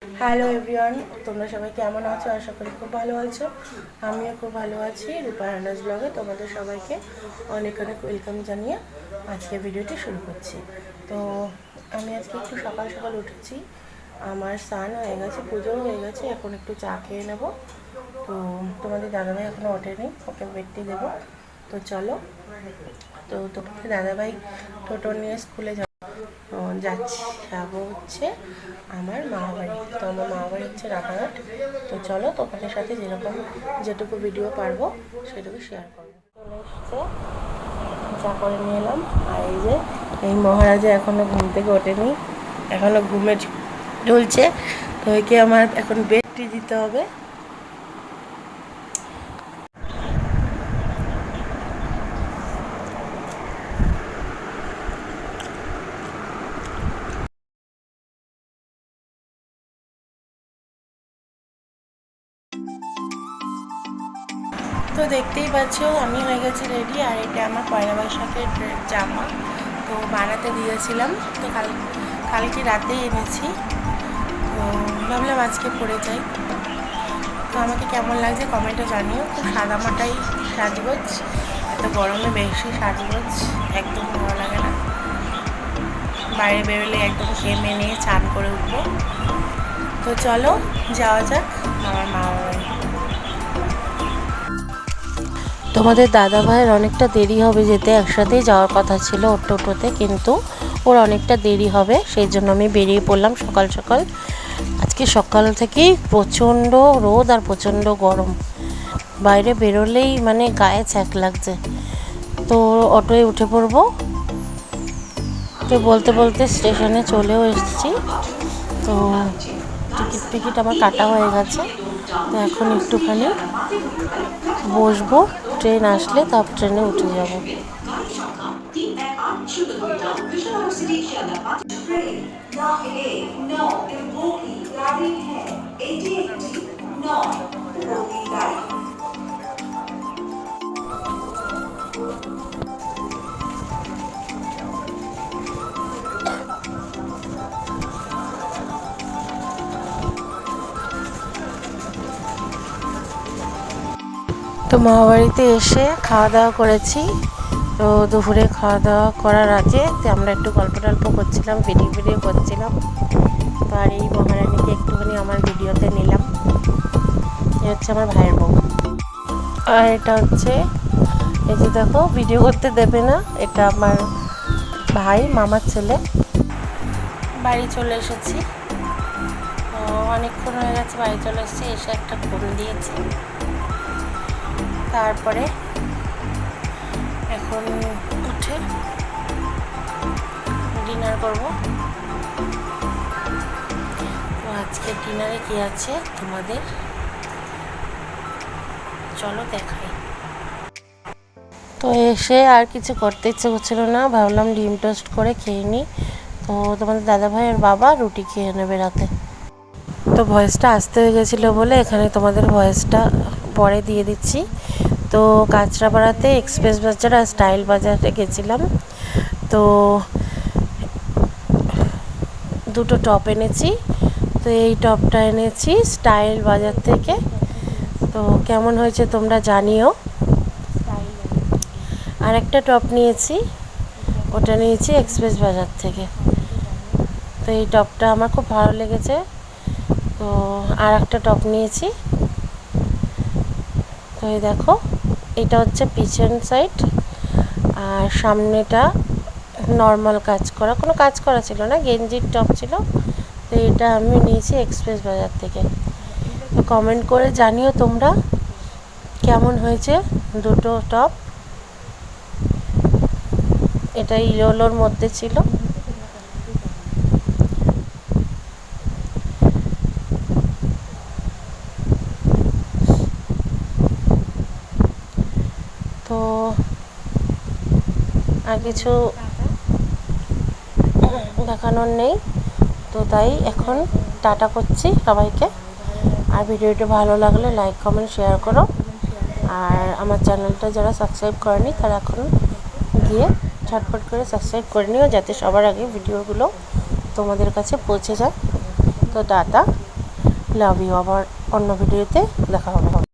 Hello everyone, তোমরা সবাই কেমন আছো? আশা করি খুব ভালো আছো। আমিও খুব ভালো আছি। রূপা রান্নাস ব্লগে তোমাদের সবাইকে অনেক অনেক ওয়েলকাম জানিয়ে আজকে ভিডিওটি শুরু করছি। তো আমি আজকে একটু সকাল সকাল উঠেছি, আমার স্নান হয়ে গেছে, পুজোও হয়ে গেছে। এখন একটু চা খেয়ে নেবো। তো তোমাদের দাদাভাই এখনও ওঠেনি, ওকে বেডটি দেবো। তো চলো, তো তোমাদের দাদাভাই টোটো নিয়ে স্কুলে যাচ্ছি, যাবো হচ্ছে আমার মামাবাড়ি। তো আমার মামাবাড়ি হচ্ছে রানাঘাট। তো চলো তোমাদের সাথে যেটুকু ভিডিও পারবো সেটুকু শেয়ার করবো। চলে এসছে, চা করে নিয়ে এলাম। আর এই মহারাজা এখনও ঘুম থেকে ওঠেনি, এখনও ঘুমে ঝুলছে। তো একে আমার এখন বেডটি দিতে হবে। তো দেখতেই পাচ্ছ আমি হয়ে গেছি রেডি। আর এটা আমার পয়লা বৈশাখের জামা, তো বানাতে দিয়েছিলাম। তো কালকে রাতেই এনেছি, তো ভাবলাম আজকে পরে যাই। তো আমাকে কেমন লাগছে কমেন্টে জানিও। খুব সাদামাটাই সাজগোজ, এত গরমে বেশি সাজগোজ একদম ভালো লাগে না। বাইরে বেরোলে একদম ঘেমে নিয়ে চান করে উঠবো। তো চলো যাওয়া যাক আমার মামার বাড়ি। তোমাদের দাদা ভাইয়ের অনেকটা দেরি হবে যেতে, একসাথেই যাওয়ার কথা ছিল ওর টোটোতে, কিন্তু ওর অনেকটা দেরি হবে, সেই জন্য আমি বেরিয়ে পড়লাম সকাল সকাল। আজকে সকাল থেকেই প্রচণ্ড রোদ আর প্রচণ্ড গরম, বাইরে বেরোলেই মানে গায়ে ছ্যাঁক লাগছে। তো অটোয় উঠে পড়বো। তো বলতে বলতে স্টেশনে চলেও এসেছি। তো টিকিট আমার কাটা হয়ে গেছে। তো এখন একটুখানি বসবো, ট্রেন আসলে তারপর ট্রেনে উঠে যাব। তো মামাবাড়িতে এসে খাওয়া দাওয়া করেছি। তো দুপুরে খাওয়া দাওয়া করার আগে আমরা একটু গল্প টল্প করছিলাম, ভিডিও করছিলাম। তো আর এই মহারানীকে একটুখানি আমার ভিডিওতে নিলাম। এ হচ্ছে আমার ভাইয়ের বউ। আর এটা হচ্ছে, এই যে দেখো ভিডিও করতে দেবে না, এটা আমার ভাই, মামার ছেলে। বাড়ি চলে এসেছি, অনেকক্ষণ হয়ে গেছে বাড়ি চলে এসেছি। এসে একটা ঘুম দিয়েছি, তারপরে এখন উঠে ডিনার করব। তো আজকে ডিনারে কি আছে তোমাদের চলো দেখাই। তো এসে আর কিছু করতে ইচ্ছে করছিল না, ভাবলাম ডিম টোস্ট করে খেয়ে নিই। তো তোমাদের দাদা ভাইয়ের বাবা রুটি খেয়ে নেবে রাতে। তো ভয়েসটা আসতে হয়ে গেছিলো বলে এখানে তোমাদের ভয়েসটা পরে দিয়ে দিচ্ছি। তো কাঁচরাপাড়াতে এক্সপ্রেস বাজার আর স্টাইল বাজারে গেছিলাম। তো দুটো টপ এনেছি। তো এই টপটা এনেছি স্টাইল বাজার থেকে। তো কেমন হয়েছে তোমরা জানিও। আর একটা টপ নিয়েছি, ওটা নিয়েছি এক্সপ্রেস বাজার থেকে। তো এই টপটা আমার খুব ভালো লেগেছে। তো আর একটা টপ নিয়েছি। তো এই দেখো, এটা হচ্ছে পিছন সাইড আর সামনেটা নর্মাল কাজ করা, কোনো কাজ করা ছিল না, গেঞ্জির টপ ছিল। তো এটা আমি নিয়েছি এক্সপ্রেস বাজার থেকে। তো কমেন্ট করে জানিও তোমরা কেমন হয়েছে দুটো টপ। এটা ইয়েলোর মধ্যে ছিল। তো আর কিছু দেখানোর নেই, তো তাই এখন টাটা করছি সবাইকে। আর ভিডিওটি ভালো লাগলে লাইক কমেন্ট শেয়ার করো। আর আমার চ্যানেলটা যারা সাবস্ক্রাইব করেনি তারা এখন গিয়ে ঝটপট করে সাবস্ক্রাইব করে নিও, যাতে সবার আগে ভিডিওগুলো তোমাদের কাছে পৌঁছে যায়। তো টাটা। Love you. আবার অন্য ভিডিওতে দেখা হবে।